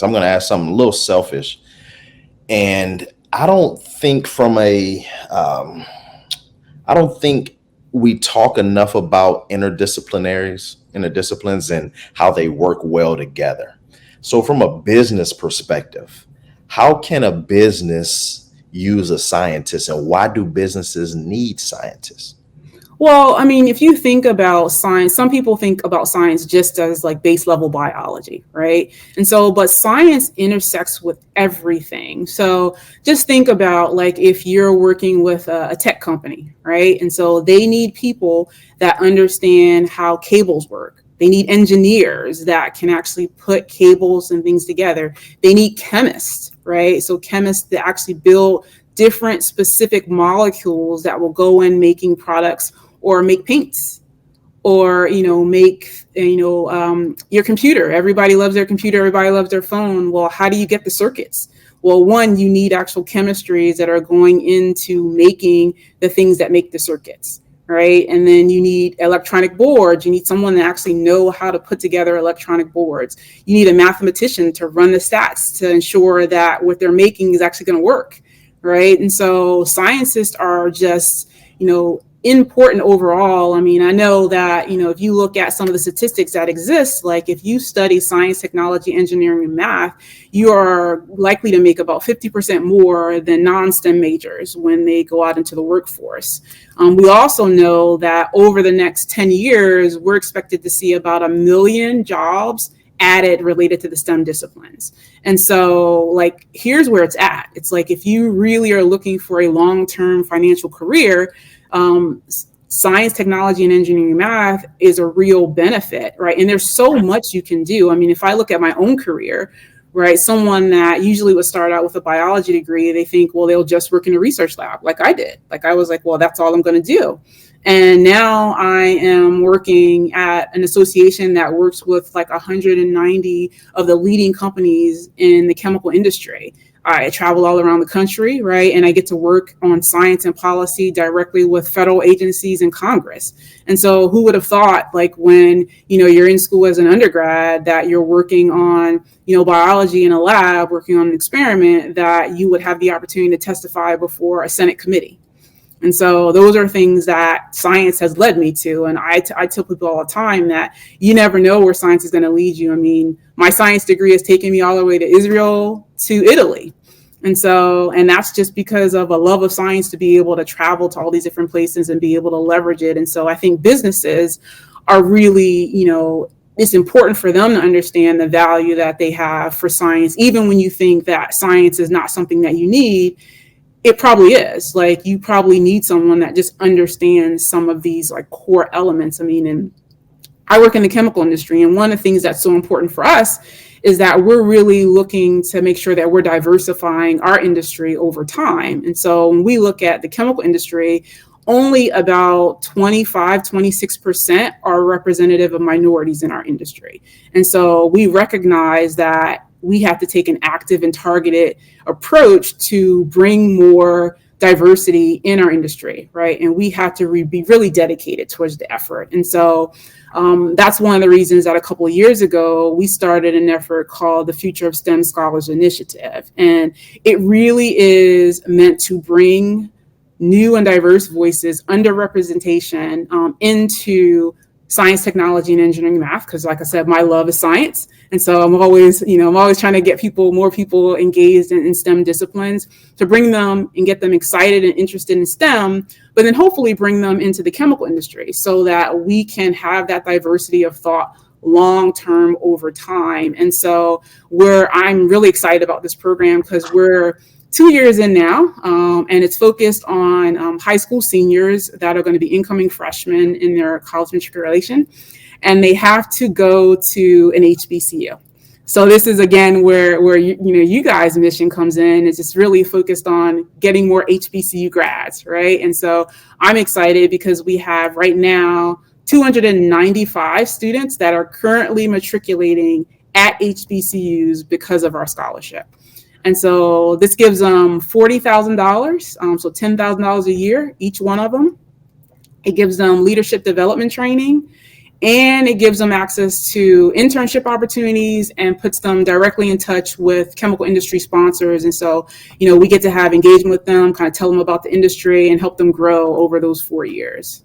So I'm going to ask something a little selfish. And I don't think I don't think we talk enough about interdisciplines and how they work well together. So from a business perspective, how can a business use a scientist, and why do businesses need scientists? Well, I mean, if you think about science, some people think about science just as like base level biology, right? And so, but science intersects with everything. So just think about like if you're working with a tech company, right? And so they need people that understand how cables work. They need engineers that can actually put cables and things together. They need chemists, right? So chemists that actually build different specific molecules that will go in making products or make paints or make your computer. Everybody loves their computer, everybody loves their phone. Well, how do you get the circuits? Well, one, you need actual chemistries that are going into making the things that make the circuits, right? And then you need electronic boards. You need someone that actually know how to put together electronic boards. You need a mathematician to run the stats to ensure that what they're making is actually going to work, right? And so scientists are just important overall. I mean, I know that, if you look at some of the statistics that exist, like if you study science, technology, engineering, and math, you are likely to make about 50% more than non-STEM majors when they go out into the workforce. We also know that over the next 10 years, we're expected to see about 1 million jobs added related to the STEM disciplines. And so like, here's where it's at. It's like, if you really are looking for a long-term financial career, science, technology, and engineering math is a real benefit, right? And there's so much you can do. I mean, if I look at my own career, right, someone that usually would start out with a biology degree, they think, well, they'll just work in a research lab like I did. Like I was like, well, that's all I'm going to do. And now I am working at an association that works with like 190 of the leading companies in the chemical industry. I travel all around the country, right? And I get to work on science and policy directly with federal agencies and Congress. And so who would have thought, like when, you're in school as an undergrad, that you're working on, biology in a lab, working on an experiment, that you would have the opportunity to testify before a Senate committee. And so those are things that science has led me to. And I tell people all the time that you never know where science is going to lead you. I mean, my science degree has taken me all the way to Israel, to Italy. And that's just because of a love of science, to be able to travel to all these different places and be able to leverage it. And so I think businesses are really, it's important for them to understand the value that they have for science. Even when you think that science is not something that you need, it probably is. Like, you probably need someone that just understands some of these like core elements. I mean, and I work in the chemical industry, and one of the things that's so important for us is that we're really looking to make sure that we're diversifying our industry over time. And so when we look at the chemical industry, only about 26% are representative of minorities in our industry. And so we recognize that we have to take an active and targeted approach to bring more diversity in our industry, right? And we have to be really dedicated towards the effort. And so that's one of the reasons that a couple of years ago, we started an effort called the Future of STEM Scholars Initiative. And it really is meant to bring new and diverse voices, underrepresentation into science, technology, and engineering math, because like I said, my love is science. And so I'm always trying to get more people engaged in STEM disciplines, to bring them and get them excited and interested in STEM, but then hopefully bring them into the chemical industry so that we can have that diversity of thought long-term over time. And so I'm really excited about this program because we're 2 years in now, and it's focused on high school seniors that are going to be incoming freshmen in their college matriculation, and they have to go to an HBCU. So this is again where you guys' mission comes in. It's just really focused on getting more HBCU grads, right? And so I'm excited because we have right now 295 students that are currently matriculating at HBCUs because of our scholarship. And so this gives them $40,000, so $10,000 a year, each one of them. It gives them leadership development training. and it gives them access to internship opportunities and puts them directly in touch with chemical industry sponsors. And so, we get to have engagement with them, kind of tell them about the industry and help them grow over those 4 years.